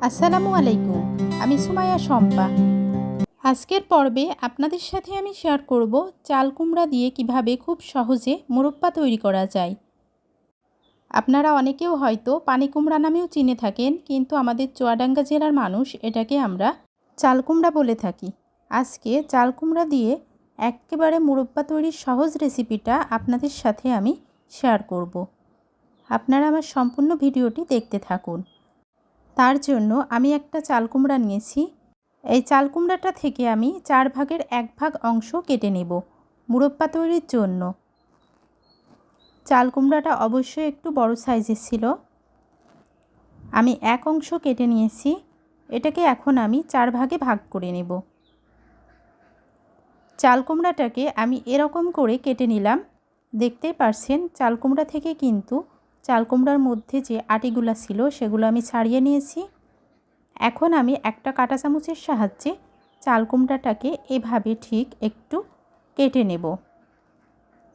আসসালামু আলাইকুম। আমি সুমাইয়া শম্পা। আজকের পর্বে আপনাদের সাথে আমি শেয়ার করব চাল কুমড়া দিয়ে কিভাবে খুব সহজে মোরব্বা তৈরি করা যায়। আপনারা অনেকেও হয়তো পানি কুমড়া নামেও চিনে থাকেন, কিন্তু আমাদের চুয়াডাঙ্গা জেলার মানুষ এটাকে আমরা চাল কুমড়া বলে থাকি। আজকে চাল কুমড়া দিয়ে একেবারে মোরব্বা তৈরির সহজ রেসিপিটা আপনাদের সাথে আমি শেয়ার করব। আপনারা আমার সম্পূর্ণ ভিডিওটি দেখতে থাকুন। তার জন্য আমি একটা চাল কুমড়া নিয়েছি। এই চাল কুমড়াটা থেকে আমি 4 ভাগের 1 ভাগ অংশ কেটে নেব মুরব্বা তৈরির জন্য। চাল কুমড়াটা অবশ্যই একটু বড় সাইজের ছিল। আমি 1 অংশ কেটে নিয়েছি। এটাকে এখন আমি 4 ভাগে ভাগ করে নেব। চাল কুমড়াটাকে আমি এরকম করে কেটে নিলাম। দেখতেই পারছেন চাল কুমড়া থেকে কিন্তু চাল কুমড়ার মধ্যে যে আটিগুলো ছিল সেগুলো আমি ছাড়িয়ে নিয়েছি। এখন আমি একটা কাঁটা চামচের সাহায্যে চাল কুমড়াটাকে এভাবে ঠিক একটু কেটে নেব।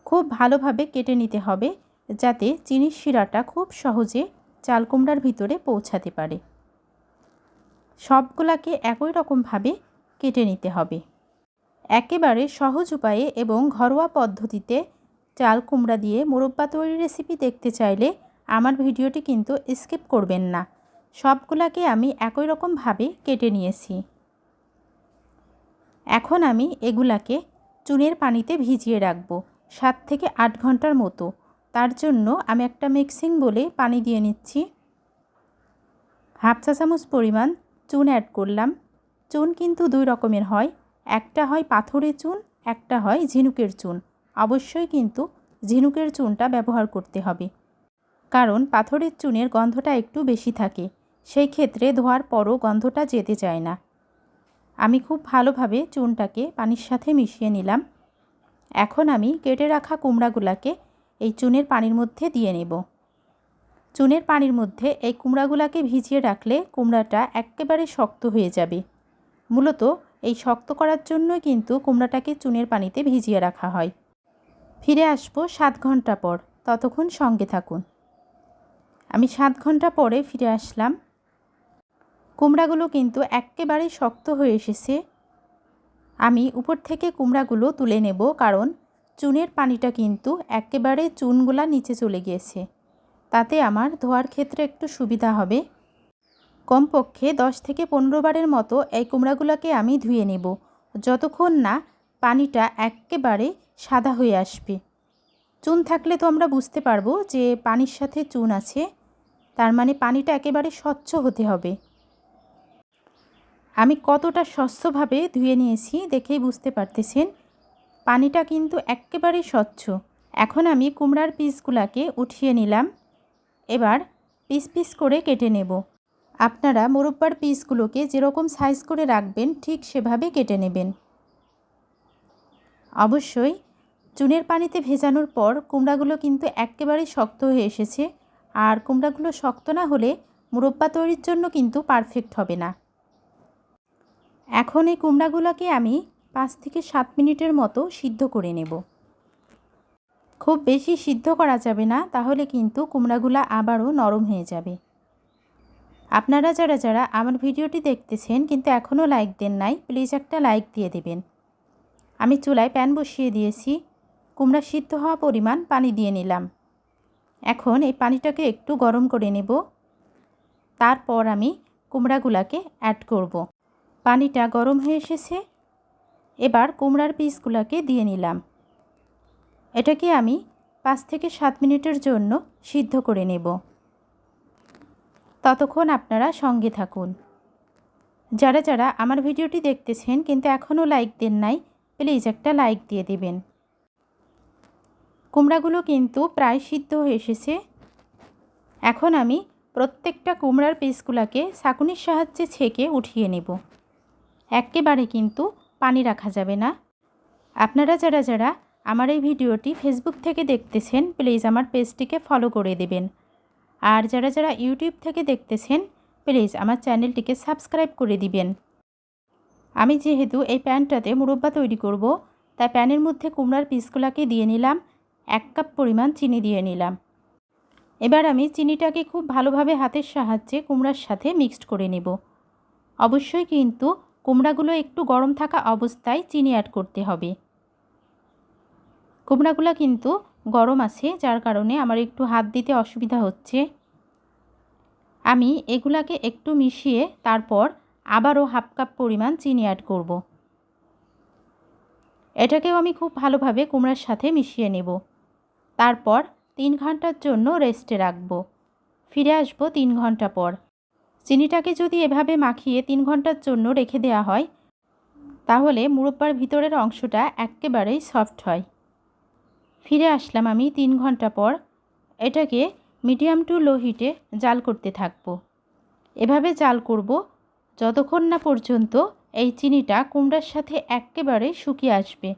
খুব ভালোভাবে কেটে নিতে হবে যাতে চিনির শিরাটা খুব সহজে চাল কুমড়ার ভিতরে পৌঁছাতে পারে। সবগুলাকে একই রকমভাবে কেটে নিতে হবে। একেবারে সহজ উপায়ে এবং ঘরোয়া পদ্ধতিতে চাল কুমড়া দিয়ে মোরব্বা তৈরির রেসিপি দেখতে চাইলে আমার ভিডিওটি কিন্তু স্কিপ করবেন না। সবগুলাকে আমি একই রকমভাবে কেটে নিয়েছি। এখন আমি এগুলাকে চুনের পানিতে ভিজিয়ে রাখব 7 থেকে 8 ঘন্টার মতো। তার জন্য আমি একটা মিক্সিং বলে পানি দিয়ে নিচ্ছি। হাফ চা চামচ পরিমাণ চুন অ্যাড করলাম। চুন কিন্তু 2 রকমের হয়, একটা হয় পাথরের চুন, একটা হয় ঝিনুকের চুন। অবশ্যই কিন্তু ঝিনুকের চুনটা ব্যবহার করতে হবে, কারণ পাথরের চুনের গন্ধটা একটু বেশি থাকে। সেই ক্ষেত্রে ধোয়ার পরও গন্ধটা যেতে চায় না। আমি খুব ভালোভাবে চুনটাকে পানির সাথে মিশিয়ে নিলাম। এখন আমি কেটে রাখা কুমড়াগুলাকে এই চুনের পানির মধ্যে দিয়ে নেব। চুনের পানির মধ্যে এই কুমড়াগুলাকে ভিজিয়ে রাখলে কুমড়াটা একেবারে শক্ত হয়ে যাবে। মূলত এই শক্ত করার জন্যই কিন্তু কুমড়াটাকে চুনের পানিতে ভিজিয়ে রাখা হয়। ফিরে আসবো 7 ঘন্টা পর, ততক্ষণ সঙ্গে থাকুন। আমি 7 ঘন্টা পরে ফিরে আসলাম। কুমড়াগুলো কিন্তু একেবারে শক্ত হয়ে এসেছে। আমি উপর থেকে কুমড়াগুলো তুলে নেব, কারণ চুনের পানিটা কিন্তু একেবারে চুনগুলা নিচে চলে গিয়েছে। তাতে আমার ধোয়ার ক্ষেত্রে একটু সুবিধা হবে। কমপক্ষে 10 থেকে 15 বারের মতো এই কুমড়াগুলোকে আমি ধুয়ে নেব, যতক্ষণ না পানিটা একেবারে সাদা হয়ে আসবে। চুন থাকলে তো আমরা বুঝতে পারবো যে পানির সাথে চুন আছে, তার মানে পানিটা একেবারে স্বচ্ছ হতে হবে। আমি কতটা স্বচ্ছভাবে ধুয়ে নিয়েছি দেখেই বুঝতে পারতেছেন। পানিটা কিন্তু একেবারে স্বচ্ছ। এখন আমি কুমড়ার পিসগুলোকে উঠিয়ে নিলাম। এবার পিস পিস করে কেটে নেব। আপনারা মোরব্বার পিসগুলোকে যেরকম সাইজ করে রাখবেন ঠিক সেভাবে কেটে নেবেন। অবশ্যই চুনের পানিতে ভেজানোর পর কুমড়াগুলো কিন্তু একেবারে শক্ত হয়ে এসেছে, আর কুমড়াগুলো শক্ত না হলে মোরব্বা তৈরির জন্য কিন্তু পারফেক্ট হবে না। এখন এই কুমড়াগুলোকে আমি 5 থেকে 7 মিনিটের মতো সিদ্ধ করে নেব। খুব বেশি সিদ্ধ করা যাবে না, তাহলে কিন্তু কুমড়াগুলো আবারও নরম হয়ে যাবে। আপনারা যারা আমার ভিডিওটি দেখতেছেন কিন্তু এখনও লাইক দেন নাই, প্লিজ একটা লাইক দিয়ে দেবেন। আমি চুলায় প্যান বসিয়ে দিয়েছি। কুমড়া সিদ্ধ হওয়া পরিমাণ পানি দিয়ে নিলাম। এখন এই পানিটাকে একটু গরম করে নেব। তারপর আমি কুমড়াগুলোকে অ্যাড করব। পানিটা গরম হয়ে এসেছে। এবার কুমড়ার পিসগুলোকে দিয়ে নিলাম। এটাকে আমি 5 থেকে 7 মিনিটের জন্য সিদ্ধ করে নেব। ততক্ষণ আপনারা সঙ্গে থাকুন। যারা আমার ভিডিওটি দেখতেছেন কিন্তু এখনও লাইক দেন নাই, প্লিজ একটা লাইক দিয়ে দেবেন। কুমড়াগুলো কিন্তু প্রায় সিদ্ধ হয়ে এসেছে। এখন আমি প্রত্যেকটা কুমড়ার পিসগুলোকে ছাঁকুনির সাহায্যে ছেঁকে উঠিয়ে নেব। একেবারে কিন্তু পানি রাখা যাবে না। আপনারা যারা আমার এই ভিডিওটি ফেসবুক থেকে দেখতেছেন, প্লিজ আমার পেজটিকে ফলো করে দেবেন। আর যারা ইউটিউব থেকে দেখতেছেন, প্লিজ আমার চ্যানেলটিকে সাবস্ক্রাইব করে দিবেন। আমি যেহেতু এই প্যানটাতে মোরব্বা তৈরি করব, তাই প্যানের মধ্যে কুমড়ার পিসগুলোকে দিয়ে নিলাম। 1 কাপ পরিমাণ চিনি দিয়ে নিলাম। এবার আমি চিনিটাকে খুব ভালোভাবে হাতের সাহায্যে কুমড়ার সাথে মিক্সড করে নেব। অবশ্যই কিন্তু কুমড়াগুলো একটু গরম থাকা অবস্থায় চিনি অ্যাড করতে হবে। কুমড়াগুলো কিন্তু গরম আছে, যার কারণে আমার একটু হাত দিতে অসুবিধা হচ্ছে। আমি এগুলাকে একটু মিশিয়ে তারপর আবারও হাফ কাপ পরিমাণ চিনি অ্যাড করব। এটাকেও আমি খুব ভালোভাবে কুমড়ার সাথে মিশিয়ে নেব। তারপর 3 ঘন্টার জন্য রেস্টে রাখব। ফিরে আসব 3 ঘন্টা পর। চিনিটাকে যদি এভাবে মাখিয়ে 3 ঘন্টার জন্য রেখে দেওয়া হয়, তাহলে মুরব্বার ভিতরের অংশটা এক্কেবারেই সফট হয়। ফিরে আসলাম আমি 3 ঘন্টা পর। এটাকে মিডিয়াম টু লো হিটে জাল করতে থাকব। এভাবে জাল করব যতক্ষণ না পর্যন্ত এই চিনিটা কুমড়ার সাথে এক্কেবারে শুকিয়ে আসবে।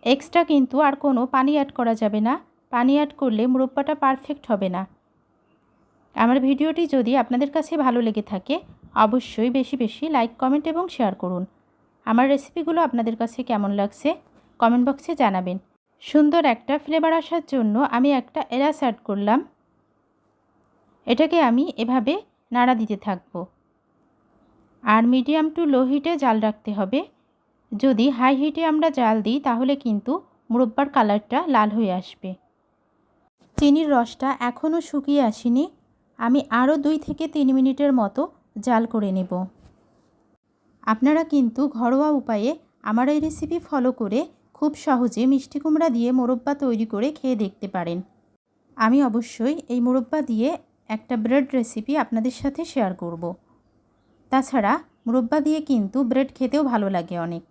এক্সট্রা কিন্তু আর কোনো পানি অ্যাড করা যাবে না। পানি অ্যাড করলে মুরব্বাটা পারফেক্ট হবে না। আমার ভিডিওটি যদি আপনাদের কাছে ভালো লেগে থাকে, অবশ্যই বেশি বেশি লাইক, কমেন্ট এবং শেয়ার করুন। আমার রেসিপিগুলো আপনাদের কাছে কেমন লাগছে কমেন্ট বক্সে জানাবেন। সুন্দর একটা ফ্লেভার আসার জন্য আমি একটা এলাচ অ্যাড করলাম। এটাকে আমি এভাবে নাড়া দিতে থাকব। আর মিডিয়াম টু লো হিটে জাল রাখতে হবে। যদি হাই হিটে আমরা জাল দিই তাহলে কিন্তু মুরব্বার কালারটা লাল হয়ে আসবে। চিনির রসটা এখনও শুকিয়ে আসেনি। আমি আরও 2 থেকে 3 মিনিটের মতো জাল করে নেব। আপনারা কিন্তু ঘরোয়া উপায়ে আমার এই রেসিপি ফলো করে খুব সহজে মিষ্টি কুমড়া দিয়ে মোরব্বা তৈরি করে খেয়ে দেখতে পারেন। আমি অবশ্যই এই মোরব্বা দিয়ে একটা ব্রেড রেসিপি আপনাদের সাথে শেয়ার করব। তাছাড়া মোরব্বা দিয়ে কিন্তু ব্রেড খেতেও ভালো লাগে অনেক।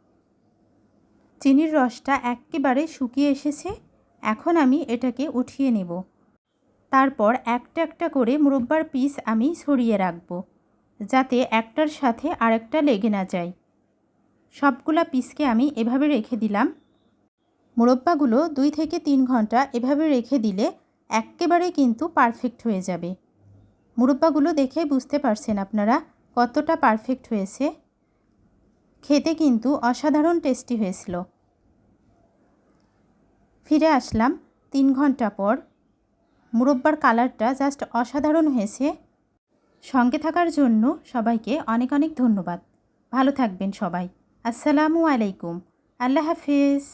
চিনির রসটা একেবারে শুকিয়ে এসেছে। এখন আমি এটাকে উঠিয়ে নেব। তারপর একটা একটা করে মুরব্বার পিস আমি ছড়িয়ে রাখব, যাতে একটার সাথে আরেকটা লেগে না যায়। সবগুলা পিসকে আমি এভাবে রেখে দিলাম। মুরব্বাগুলো 2 থেকে 3 ঘন্টা এভাবে রেখে দিলে এক্কেবারে কিন্তু পারফেক্ট হয়ে যাবে। মুরব্বাগুলো দেখে বুঝতে পারছেন আপনারা কতটা পারফেক্ট হয়েছে। খেতে কিন্তু অসাধারণ টেস্টি হয়েছিল। ফিরে আসলাম 3 ঘন্টা পর। মুরব্বার কালারটা জাস্ট অসাধারণ হয়েছে। সঙ্গে থাকার জন্য সবাইকে অনেক অনেক ধন্যবাদ। ভালো থাকবেন সবাই। আসসালামু আলাইকুম। আল্লাহ হাফেজ।